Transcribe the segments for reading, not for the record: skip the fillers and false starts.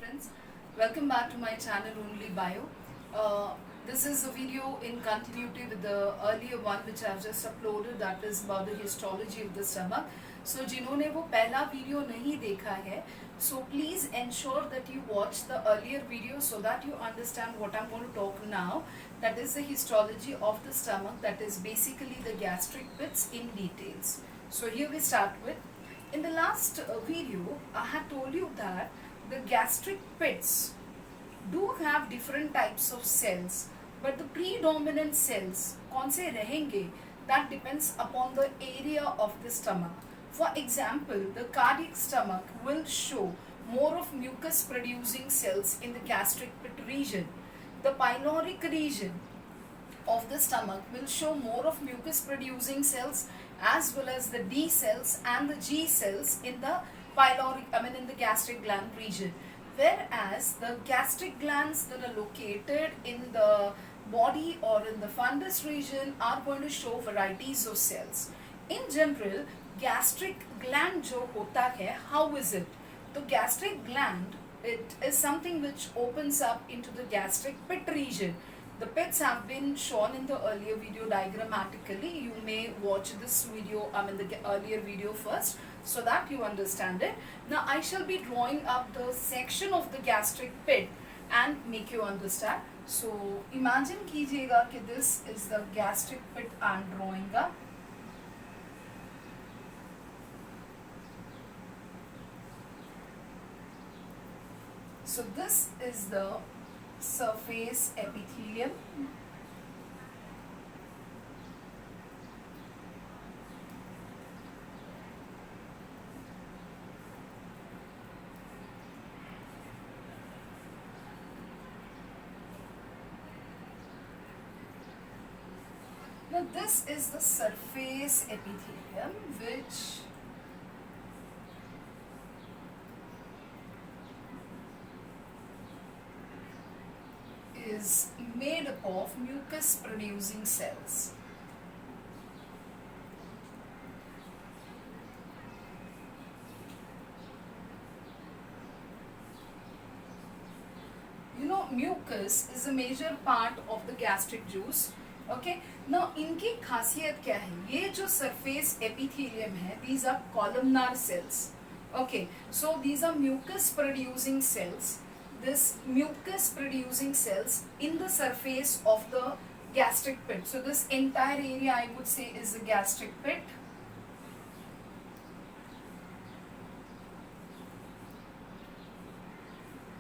friends, welcome back to my channel Only Bio. This is a video in continuity with the earlier one which I have just uploaded, that is about the histology of the stomach. So जिन्होंने वो पहला video नहीं देखा है, so please ensure that you watch the earlier video so that you understand what I'm going to talk now, that is the histology of the stomach, that is basically the gastric pits in details. So here we start with, in the last video I had told you that the gastric pits do have different types of cells, but the predominant cells कौन से रहेंगे, that depends upon the area of the stomach. For example, the cardiac stomach will show more of mucus producing cells in the gastric pit region. The pyloric region of the stomach will show more of mucus producing cells as well as the D cells and the G cells in the in the gastric gland region. Whereas the gastric glands that are located in the body or in the fundus region are going to show varieties of cells. In general, gastric gland जो होता है, how is it? The gastric gland, it is something which opens up into the gastric pit region. The pits have been shown in the earlier video diagrammatically. You may watch this video, the earlier video first, so that you understand it. Now I shall be drawing up the section of the gastric pit and make you understand. So imagine कीजिएगा कि this is the gastric pit I am drawing up. So this is the surface epithelium. Now this is the surface epithelium which is made up of mucus producing cells. You know, mucus is a major part of the gastric juice. Okay, now इनकी खासियत क्या है? ये जो surface epithelium है, these are columnar cells. Okay, so these are mucus producing cells. This mucus producing cells in the surface of the gastric pit. So this entire area I would say is the gastric pit.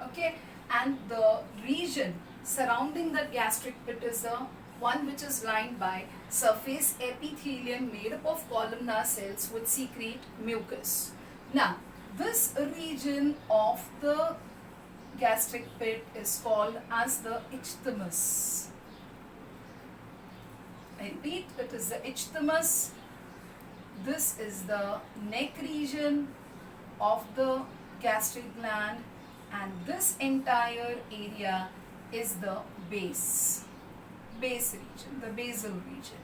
Okay, and the region surrounding the gastric pit is the one which is lined by surface epithelium made up of columnar cells which secrete mucus. Now, this region of the gastric pit is called as the isthmus. I repeat, it is the isthmus. This is the neck region of the gastric gland, and this entire area is the base region, the basal region.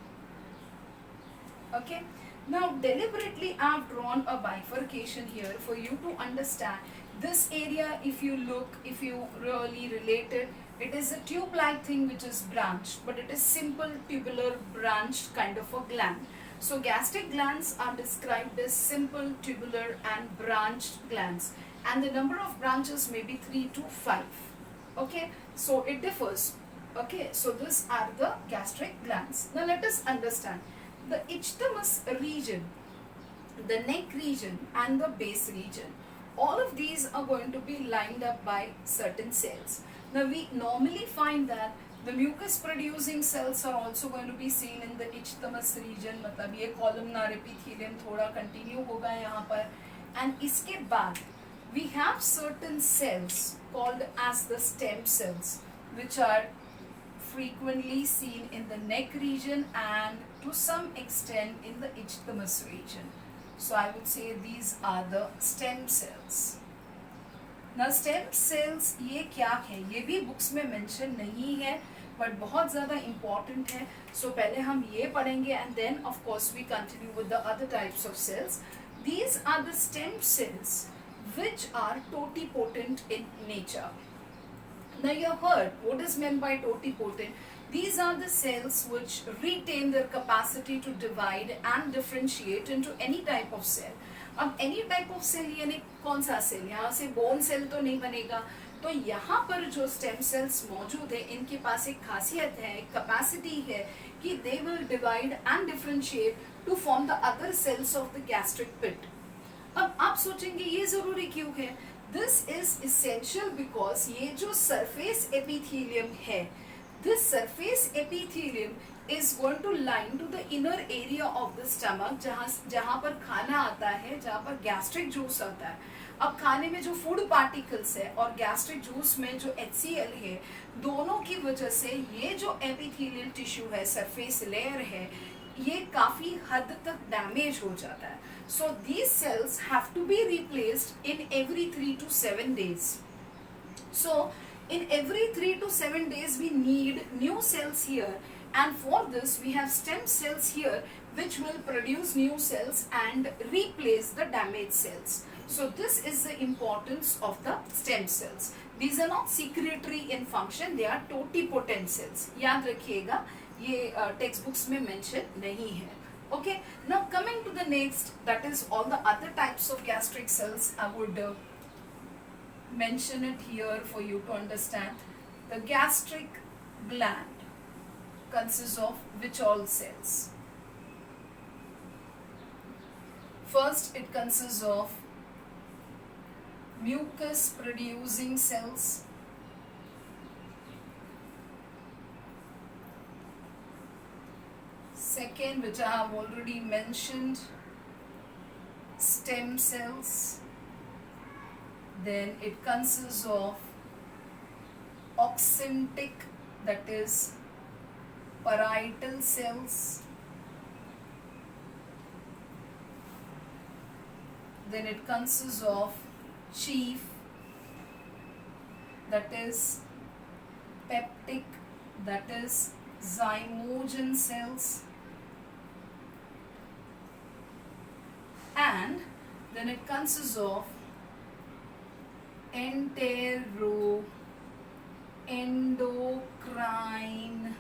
Okay, now deliberately I have drawn a bifurcation here for you to understand. This area, if you look, if you really relate it, it is a tube-like thing which is branched, but it is simple tubular branched kind of a gland. So gastric glands are described as simple tubular and branched glands, and the number of branches may be 3 to 5. Okay, so it differs. Okay, so these are the gastric glands. Now let us understand the isthmus region, the neck region and the base region. All of these are going to be lined up by certain cells. Now we normally find that the mucus producing cells are also going to be seen in the isthmus region. मतलब ये columnar epithelium थोड़ा continue होगा यहाँ पर. And इसके बाद we have certain cells called as the stem cells, which are frequently seen in the neck region and to some extent in the isthmus region. So I would say these are the stem cells. Now stem cells ये क्या है? ये भी books में mention नहीं है, but बहुत ज़्यादा important है. So पहले हम ये पढ़ेंगे and then of course we continue with the other types of cells. These are the stem cells which are totipotent in nature. Now you have heard what is meant by totipotent. These are the cells which retain their capacity to divide and differentiate into any type of cell. अब any type of cell यानी कौन सा cell, यहाँ से bone cell तो नहीं बनेगा, तो यहाँ पर जो स्टेम सेल्स मौजूद है इनके पास एक खासियत है, एक कैपेसिटी है कि they will divide and differentiate to form the other cells of the gastric pit. अब आप सोचेंगे ये जरूरी क्यों है? This is essential because ये जो surface epithelium है, this surface epithelium is going to line to the inner area of the stomach, जहाँ पर खाना आता है, जहाँ पर gastric juice आता है. अब खाने में जो फूड पार्टिकल्स है और गैस्ट्रिक जूस में जो HCl है, दोनों की वजह से ये जो एपिथेलियल टिश्यू है, सरफेस लेयर है, ये काफी हद तक डैमेज हो जाता है. So these cells have to be replaced in every 3 to 7 days. So in every 3 to 7 days we need new cells here, and for this we have stem cells here which will produce new cells and replace the damaged cells. So this is the importance of the stem cells. These are not secretory in function, they are totipotent cells. याद रखिएगा, ये text books में mention नहीं है. Okay, now coming to the next, that is all the other types of gastric cells. I would mention it here for you to understand. The gastric gland consists of which all cells? First, it consists of mucus producing cells. Second, which I have already mentioned, stem cells. Then it consists of oxyntic, that is parietal cells. Then it consists of chief, that is peptic, that is zymogen cells. And then it consists of endocrine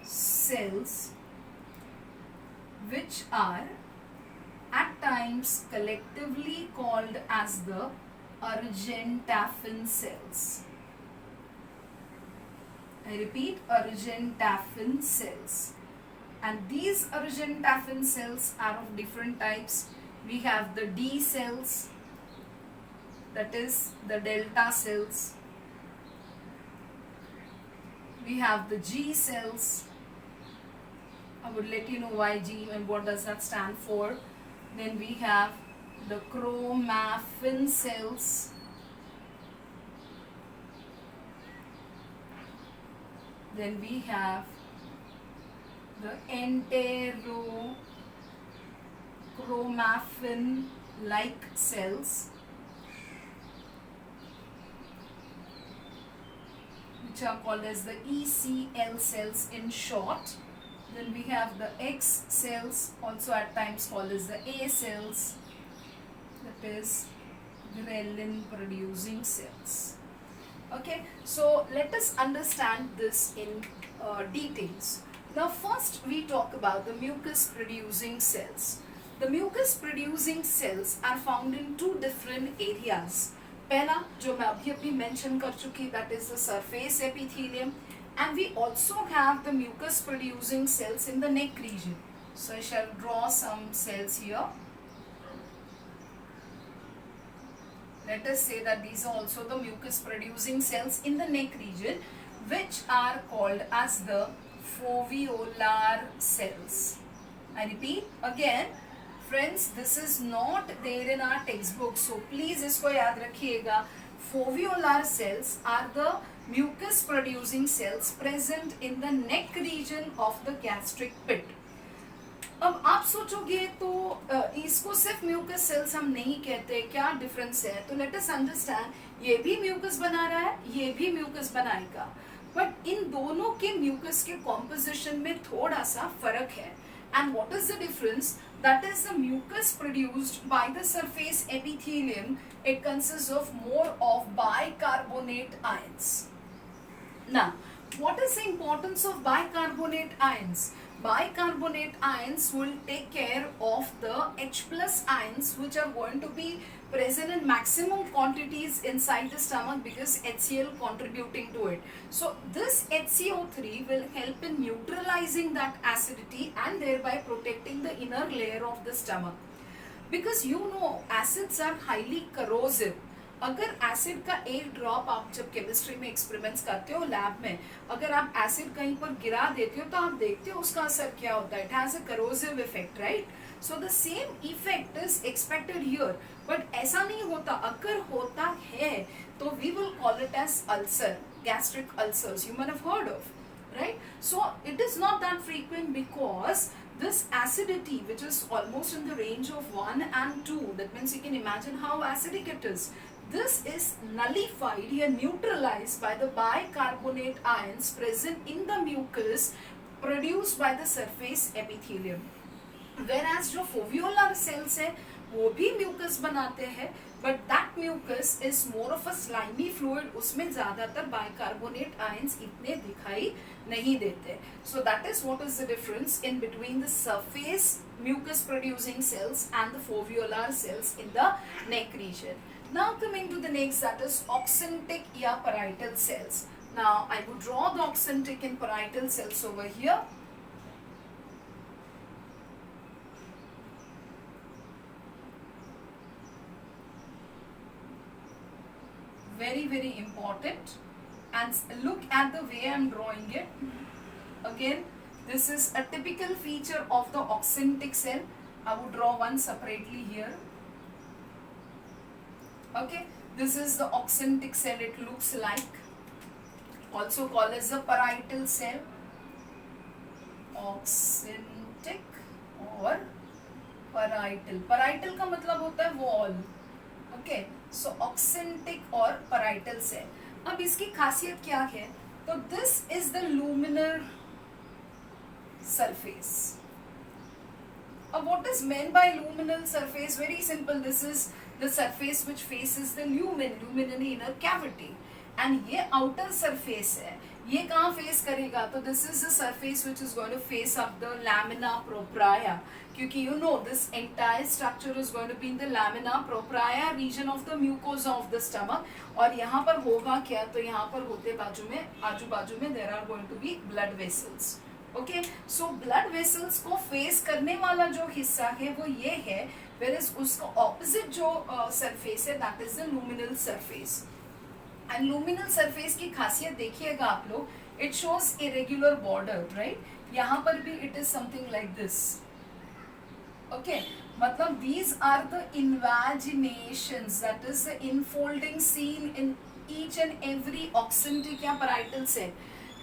cells, which are at times collectively called as the Argentaffin cells. I repeat, Argentaffin cells. And these Argentaffin cells are of different types. We have the D cells, that is the delta cells. We have the G cells. I would let you know why G and what does that stand for. Then we have the chromaffin cells. Then we have the enterochromaffin-like cells, which are called as the ECL cells in short. Then we have the X cells, also at times called as the A cells, that is ghrelin producing cells. Okay, so let us understand this in details. Now first we talk about the mucus producing cells. The mucus producing cells are found in two different areas. पहला जो मैं अभी mention कर चुकी, that is the surface epithelium, and we also have the mucus producing cells in the neck region. So I shall draw some cells here. Let us say that these are also the mucus producing cells in the neck region, which are called as the foveolar cells. I repeat again, friends, this is not there in our textbook, so please isko yaad rakhiyega. Foveolar cells are the mucus producing cells present in the neck region of the gastric pit. अब आप सोचोगे तो इसको सिर्फ mucus sales हम नहीं कहते, क्या डिफरेंस है? तो लेट अस अंडरस्टैंड, ये भी म्यूकस बना रहा है, ये भी म्यूकस बनाएगा, बट इन दोनों के म्यूकस के कॉम्पोजिशन में थोड़ा सा फर्क है. And what is the difference? that is the mucus produced by the surface epithelium. It consists of more of bicarbonate ions. Now, what is the importance of bicarbonate ions? Bicarbonate ions will take care of the H plus ions which are going to be present in maximum quantities inside the stomach because HCl contributing to it. So this HCO3 will help in neutralizing that acidity and thereby protecting the inner layer of the stomach. Because you know acids are highly corrosive. अगर acid का एक drop आप जब chemistry में experiments करते हो lab में, अगर आप एसिड कहीं पर गिरा देते हो तो आप देखते हो उसका असर क्या होता है. It has a corrosive effect, right? So the same effect is expected here, but ऐसा नहीं होता. अगर होता है तो we will call it as ulcer, gastric ulcers you may have heard of, right? So it is not that frequent because this acidity, which is almost in the range of 1 and 2, that means you can imagine how acidic it is. This is nullified here, neutralized by the bicarbonate ions present in the mucus produced by the surface epithelium. Whereas जो foveolar cells है वो भी mucus बनाते हैं, but that mucus is more of a slimy fluid. उसमें ज़्यादातर bicarbonate ions इतने दिखाई नहीं देते. So that is what is the difference in between the surface mucus producing cells and the foveolar cells in the neck region. Now coming to the next, that is oxyntic या parietal cells. Now I would draw the oxyntic and parietal cells over here. Very, very important. And look at the way I am drawing it. Again, this is a typical feature of the oxyntic cell. I would draw one separately here. Okay, this is the oxyntic cell. It looks like, also called as the parietal cell. Oxyntic or parietal. Parietal का मतलब होता है wall. Okay, so oxyntic or parietal cell. अब इसकी खासियत क्या है? तो this is the luminar surface. What is meant by luminal surface? Very simple. This is the surface which faces the lumen inner cavity, and ये outer surface है. ये कहाँ face करेगा? तो this is the surface which is going to face up the lamina propria, क्योंकि you know this entire structure is going to be in the lamina propria region of the mucosa of the stomach. और यहाँ पर होगा क्या? तो यहाँ पर होते आजू बाजू में there are going to be blood vessels. Okay, so blood vessels को फेस करने वाला जो हिस्सा है वो ये है, whereas उसका ऑपोजिट जो सरफेस है that is the luminal surface. And luminal surface की खासियत देखिएगा आप लोग, it shows irregular border, right? यहाँ पर भी it is something like this. Okay, मतलब these are the invaginations, that is the infolding seen in each and every oxyntic या parietal cell.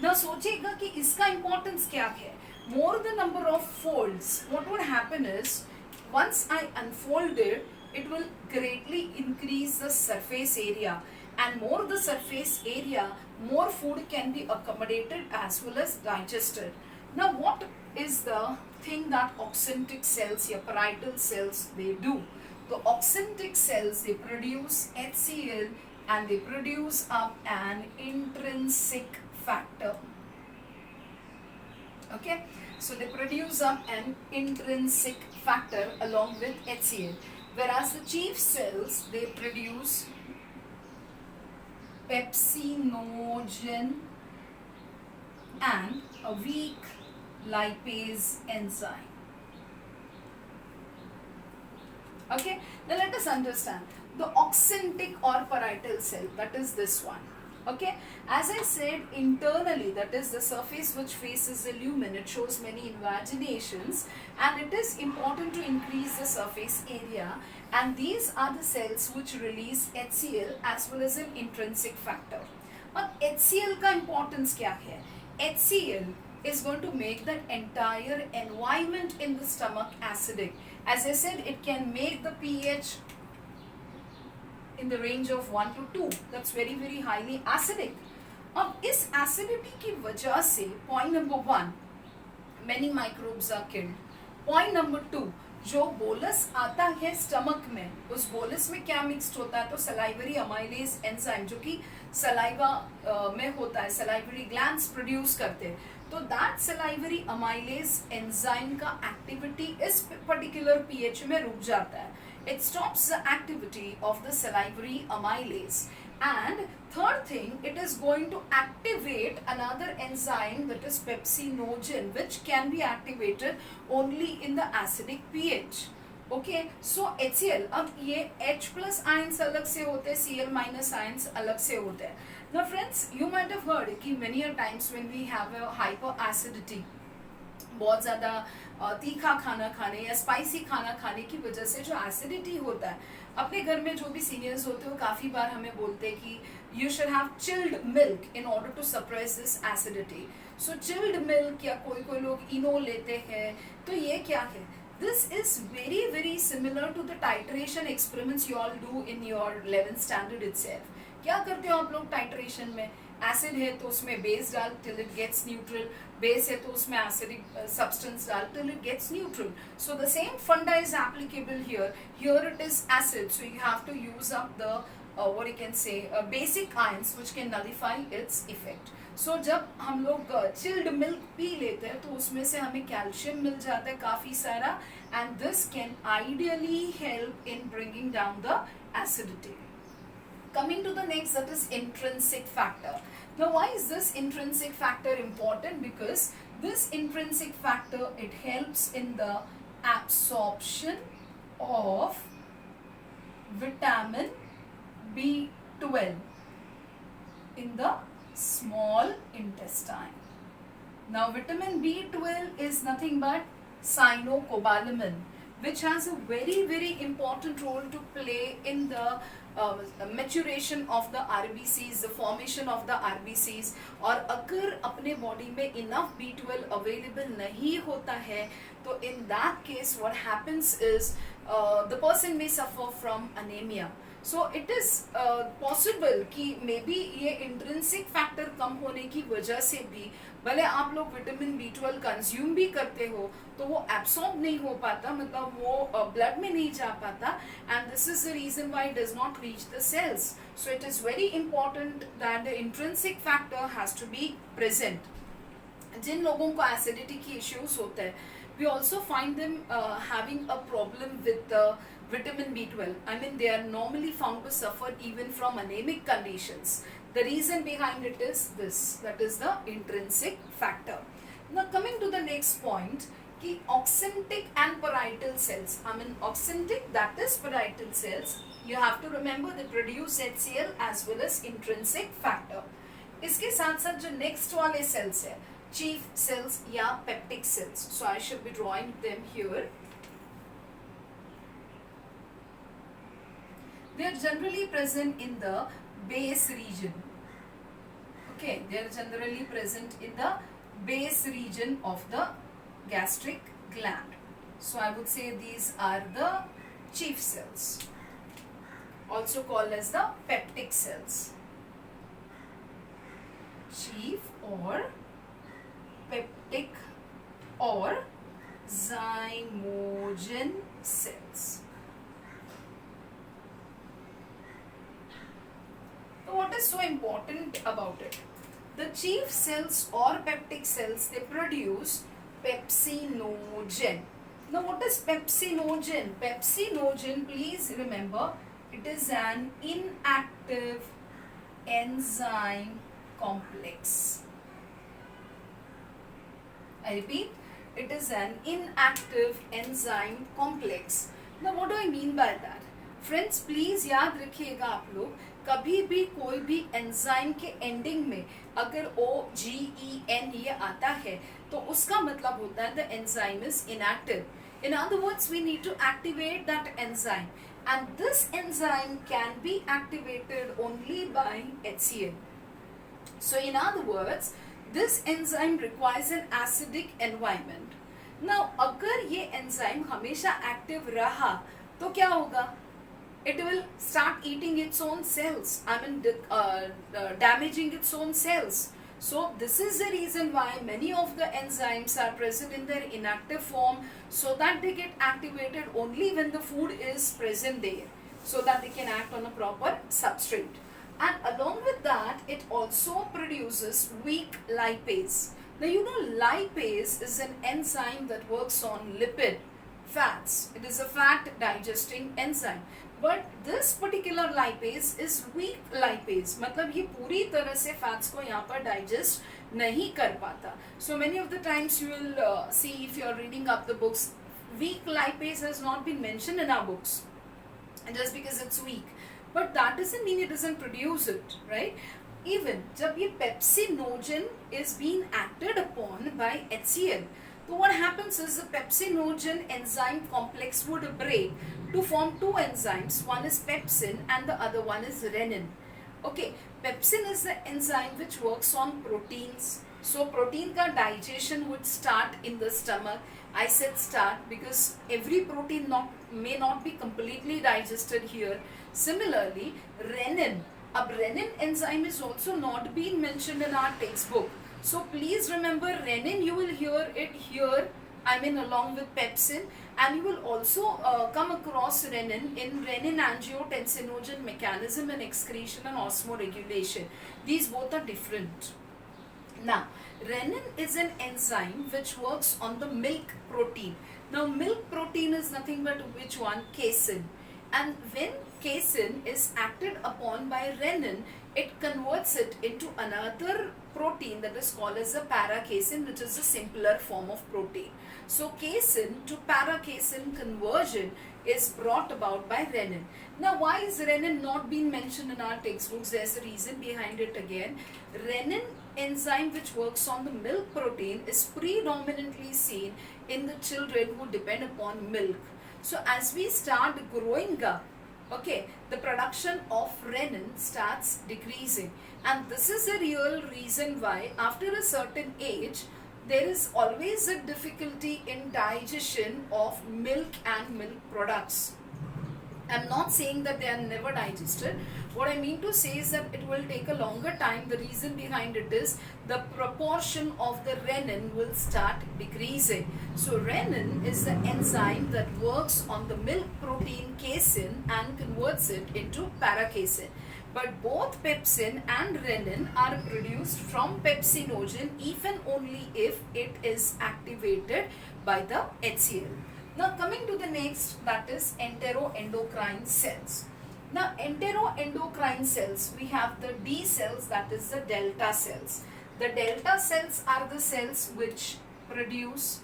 Now सोचिएगा कि इसका importance क्या है? More the number of folds, what would happen is once I unfold it, it will greatly increase the surface area, and more the surface area, more food can be accommodated as well as digested. Now what is the thing that oxyntic cells या parietal cells they do? The oxyntic cells, they produce HCl and they produce up an intrinsic factor. Okay, so they produce up an intrinsic factor along with HCl, whereas the chief cells they produce pepsinogen and a weak lipase enzyme. Okay, now let us understand the oxyntic or parietal cell, that is this one. Okay, as I said, internally, that is the surface which faces the lumen, it shows many invaginations, and it is important to increase the surface area, and these are the cells which release HCl as well as an intrinsic factor. अब HCl का importance क्या है? HCl is going to make the entire environment in the stomach acidic. As I said, it can make the pH in the range of 1 to 2. That's very, very highly acidic. अब इस acidity की वजह से point number 1, many microbes are killed. Point number 2, जो bolus आता है stomach में, उस बोलस में क्या मिक्स्ड होता है? तो सलाइवरी अमाइलेज एंजाइम, जो कि सलाइवा में होता है, सलाइवरी ग्लैंड्स प्रोड्यूस करते हैं। तो दैट सलाइवरी अमाइलेज एंजाइम का एक्टिविटी इस पर्टिकुलर पीएच में रुक जाता है. It stops the activity of the salivary amylase. And third thing, it is going to activate another enzyme, that is pepsinogen, which can be activated only in the acidic pH. Okay, so HCl, अब ये H plus ions अलग से होते हैं, Cl minus ions अलग से होते हैं. Now friends, you might have heard कि many a times when we have a hyperacidity, बहुत ज़्यादा तीखा खाना खाने या स्पाइसी खाना खाने की वजह से जो एसिडिटी होता है, अपने घर में जो भी सीनियर्स होते हैं वो काफ़ी बार हमें बोलते हैं कि you should have chilled milk in order to suppress this acidity. So chilled milk या कोई कोई लोग इनो लेते हैं, तो ये क्या है? This is very very similar to the titration experiments you all do in your 11th standard itself. क्या करते हो आप लोग टाइट्रेशन में? एसिड है तो उसमें बेस डाल till it gets neutral, base है तो उसमें एसिडिक सब्सटेंस डाल till it gets neutral. So the same funda is applicable here. Here it is acid, so you have to use up the what you can say basic ions which can nullify its effect. So जब हम लोग chilled milk P लेते हैं तो उसमें से हमें calcium मिल जाता है काफ़ी सारा, and this can ideally help in bringing down the acidity. Coming to the next, that is intrinsic factor. Now why is this intrinsic factor important? Because this intrinsic factor, it helps in the absorption of vitamin B12 in the small intestine. Now vitamin B12 is nothing but cyanocobalamin, which has a very very important role to play in the maturation of the RBCs, the formation of the RBCs. और अगर अपने body में enough B12 available नहीं होता है, तो in that case what happens is the person may suffer from anemia. So it is possible कि may be ये इंट्रिंसिक फैक्टर कम होने की वजह से भी, भले आप लोग विटामिन B12 कंज्यूम भी करते हो तो वो एब्सॉर्ब नहीं हो पाता, मतलब वो ब्लड में नहीं जा पाता, and this is the reason why it does not reach the cells. So it is very important that the intrinsic factor has to be present. जिन लोगों को एसिडिटी की इश्यूज होते हैं, we also find them having a problem with vitamin B12. I mean, they are normally found to suffer even from anemic conditions. The reason behind it is this, that is the intrinsic factor. Now coming to the next point, कि oxyntic and parietal cells. I mean, oxyntic, that is parietal cells, you have to remember they produce HCl as well as intrinsic factor. इसके साथ साथ जो next वाले cells है, chief cells या peptic cells. So I should be drawing them here. They are generally present in the base region. Okay, they are generally present in the base region of the gastric gland. So I would say these are the chief cells, also called as the peptic cells. Chief or peptic or zymogen cells. So what is so important about it? The chief cells or peptic cells, they produce pepsinogen. Now what is pepsinogen? Pepsinogen, please remember, it is an inactive enzyme complex. I repeat, it is an inactive enzyme complex. Now what do I mean by that? Friends, please याद रखिएगा आप लोग, कभी भी कोई भी enzyme के ending में अगर OGEN ये आता है तो उसका मतलब होता है the enzyme is inactive. In other words, we need to activate that enzyme, and this enzyme can be activated only by HCl. So in other words, this enzyme requires an acidic environment. Now अगर ये enzyme हमेशा active रहा तो क्या होगा? It will start eating its own cells. I mean damaging its own cells. So this is the reason why many of the enzymes are present in their inactive form, so that they get activated only when the food is present there, so that they can act on a proper substrate. And along with that, it also produces weak lipase. Now you know lipase is an enzyme that works on lipid fats. It is a fat digesting enzyme. But this particular lipase is weak lipase. मतलब ये पूरी तरह से fats को यहाँ पर digest नहीं कर पाता. So many of the times you will see, if you are reading up the books, weak lipase has not been mentioned in our books, and just because it's weak. But that doesn't mean it doesn't produce it, right? Even जब ये pepsinogen is being acted upon by HCl, so what happens is the pepsinogen enzyme complex would break to form two enzymes. One is pepsin and the other one is renin. Okay, pepsin is the enzyme which works on proteins. So protein ka digestion would start in the stomach. I said start because every protein may not be completely digested here. Similarly, renin. Ab renin enzyme is also not being mentioned in our textbook. So please remember, renin, you will hear it here, I mean along with pepsin, and you will also come across renin in renin-angiotensinogen mechanism and excretion and osmoregulation. These both are different. Now, renin is an enzyme which works on the milk protein. Now, milk protein is nothing but which one? Casein. And when casein is acted upon by renin, it converts it into another protein that is called as a paracasein, which is a simpler form of protein. So casein to paracasein conversion is brought about by renin. Now why is renin not being mentioned in our textbooks? There's a reason behind it again. Renin enzyme which works on the milk protein is predominantly seen in the children who depend upon milk. So as we start growing up, okay, the production of renin starts decreasing, and this is a real reason why after a certain age there is always a difficulty in digestion of milk and milk products. I'm not saying that they are never digested. What I mean to say is that it will take a longer time. The reason behind it is the proportion of the renin will start decreasing. So renin is the enzyme that works on the milk protein casein and converts it into paracasein. But both pepsin and renin are produced from pepsinogen even only if it is activated by the HCl. Now coming to the next, that is enteroendocrine cells. Now enteroendocrine cells, we have the D cells, that is the delta cells. The delta cells are the cells which produce,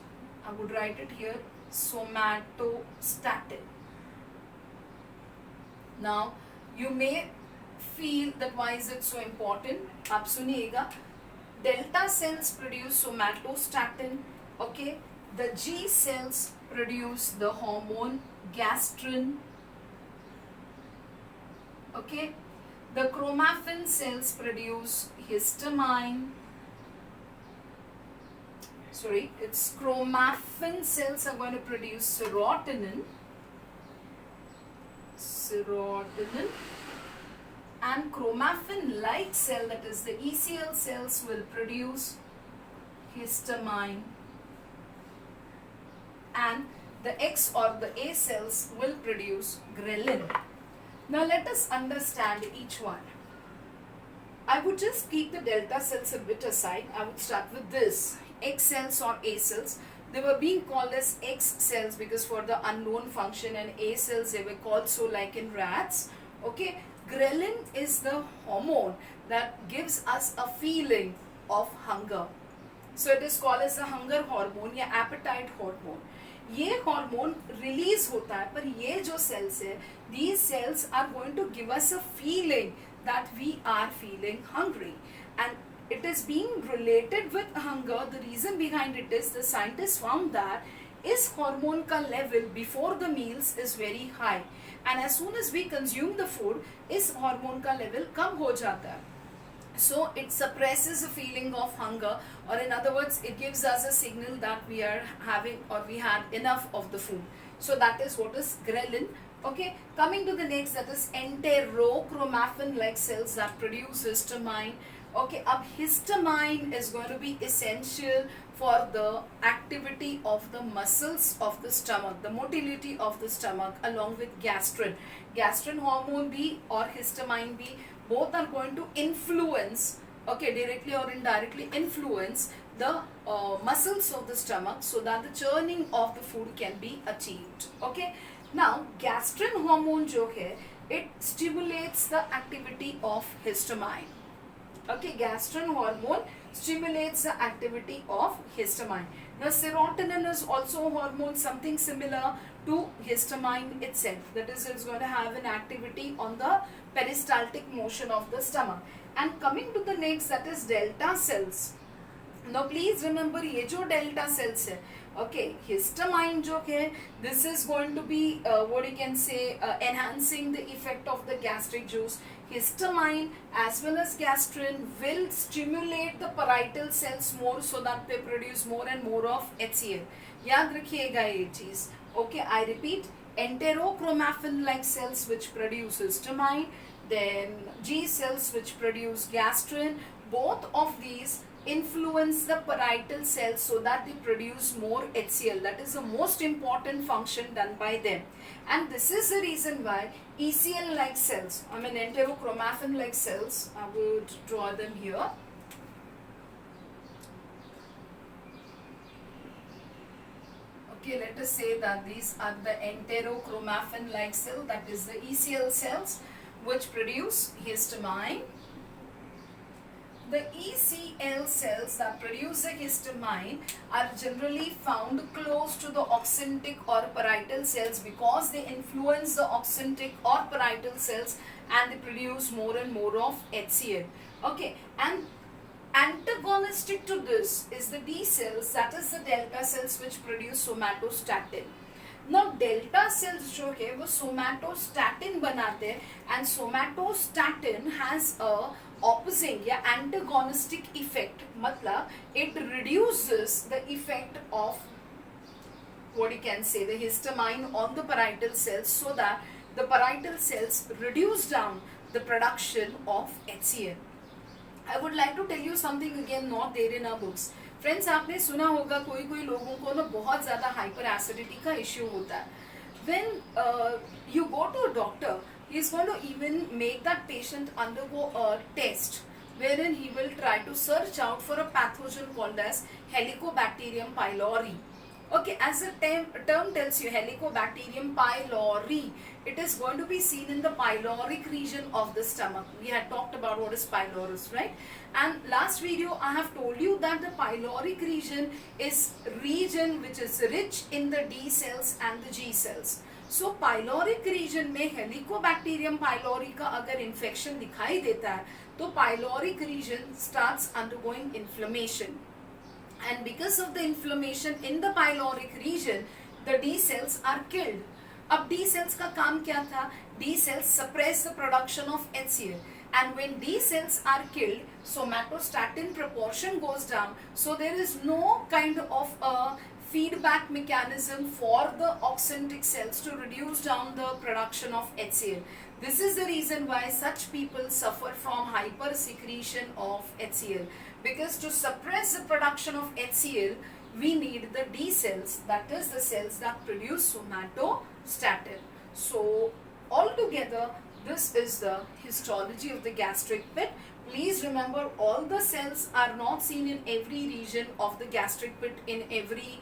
I would write it here, somatostatin. Now you may feel that why is it so important? आप सुनिएगा. Delta cells produce somatostatin, okay. The G cells produce the hormone gastrin, okay. The chromaffin cells produce histamine. Sorry, it's chromaffin cells are going to produce serotonin, and chromaffin-like cell, that is the ECL cells, will produce histamine, and the X or the A cells will produce ghrelin. Now let us understand each one. I would just keep the delta cells a bit aside. I would start with this. X cells or A cells. They were being called as X cells because for the unknown function, and A cells they were called so like in rats. Okay. Ghrelin is the hormone that gives us a feeling of hunger. So it is called as the hunger hormone या appetite hormone. ये hormone release होता है, पर ये जो cells है, these cells are going to give us a feeling that we are feeling hungry, and it is being related with hunger. The reason behind it is the scientists found that इस hormone का level before the meals is very high, and as soon as we consume the food, इस hormone का level कम हो जाता है. So it suppresses a feeling of hunger, or in other words, it gives us a signal that we are having or we had enough of the food. So that is what is ghrelin. Okay, coming to the next, that is enterochromaffin like cells that produce histamine. Okay, अब histamine is going to be essential for the activity of the muscles of the stomach, the motility of the stomach, along with gastrin. Gastrin hormone B or histamine B, both are going to influence, okay, directly or indirectly influence the muscles of the stomach so that the churning of the food can be achieved. Okay, now gastrin hormone जो है, it stimulates the activity of histamine. Okay, gastrin hormone stimulates the activity of histamine. Now serotonin is also a hormone, something similar to histamine itself. That is, it's going to have an activity on the peristaltic motion of the stomach. And coming to the next, that is delta cells. Now please remember, ये जो delta cells है, okay, histamine जो है, this is going to be what you can say enhancing the effect of the gastric juice. Histamine as well as gastrin will stimulate the parietal cells more so that they produce more and more of HCl. याद रखिएगा ये चीज. Okay, I repeat, enterochromaffin like cells which produce histamine, then G cells which produce gastrin, both of these influence the parietal cells so that they produce more HCl. That is the most important function done by them. And this is the reason why ECL like cells, I mean enterochromaffin like cells, I would draw them here. Okay, let us say that these are the enterochromaffin like cell, that is the ECL cells which produce histamine. The ECL cells that produce the histamine are generally found close to the oxyntic or parietal cells because they influence the oxyntic or parietal cells and they produce more and more of HCl. Okay, and antagonistic to this is the D cells, that is the delta cells which produce somatostatin. Now delta cells जो है वो somatostatin बनाते हैं and somatostatin has a opposing या antagonistic effect, मतलब it reduces the effect of what you can say the histamine on the parietal cells so that the parietal cells reduce down the production of HCl. I would like to tell you something again not there in our books. Friends, आपने सुना होगा कोई कोई लोगों को ना बहुत ज़्यादा हाइपर एसिडिटी का इश्यू होता है. When you go to a doctor, he is going to even make that patient undergo a test wherein he will try to search out for a pathogen called as Helicobacterium pylori. Okay, as the term tells you, Helicobacterium pylori, it is going to be seen in the pyloric region of the stomach. We had talked about what is pylorus, right? And last video I have told you that the pyloric region is region which is rich in the D cells and the G cells. So pyloric region में Helicobacterium pylori का अगर infection दिखाई देता है तो pyloric region starts undergoing inflammation. And because of the inflammation in the pyloric region, the D cells are killed. अब D cells का काम क्या था? D cells suppress the production of HCl. And when D cells are killed, somatostatin proportion goes down. So there is no kind of a feedback mechanism for the oxyntic cells to reduce down the production of HCl. This is the reason why such people suffer from hypersecretion of HCl. Because to suppress the production of HCl, we need the D cells, that is the cells that produce somatostatin. So altogether, this is the histology of the gastric pit. Please remember, all the cells are not seen in every region of the gastric pit, in every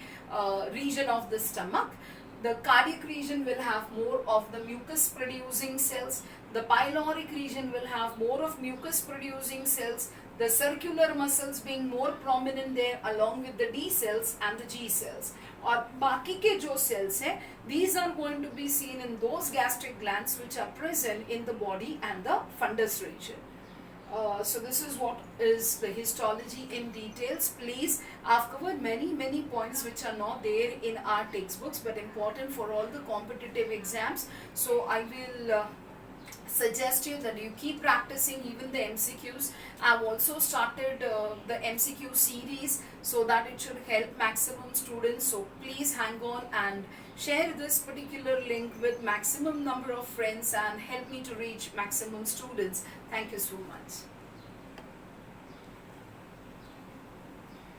region of the stomach. The cardiac region will have more of the mucus producing cells. The pyloric region will have more of mucus producing cells. The circular muscles being more prominent there along with the D cells and the G cells. और बाकी के जो cells हैं, these are going to be seen in those gastric glands which are present in the body and the fundus region. So this is what is the histology in details. Please, I've covered many points which are not there in our textbooks but important for all the competitive exams. So I will suggest you that you keep practicing even the MCQs. I've also started the MCQ series so that it should help maximum students. So please hang on and share this particular link with maximum number of friends and help me to reach maximum students. Thank you so much.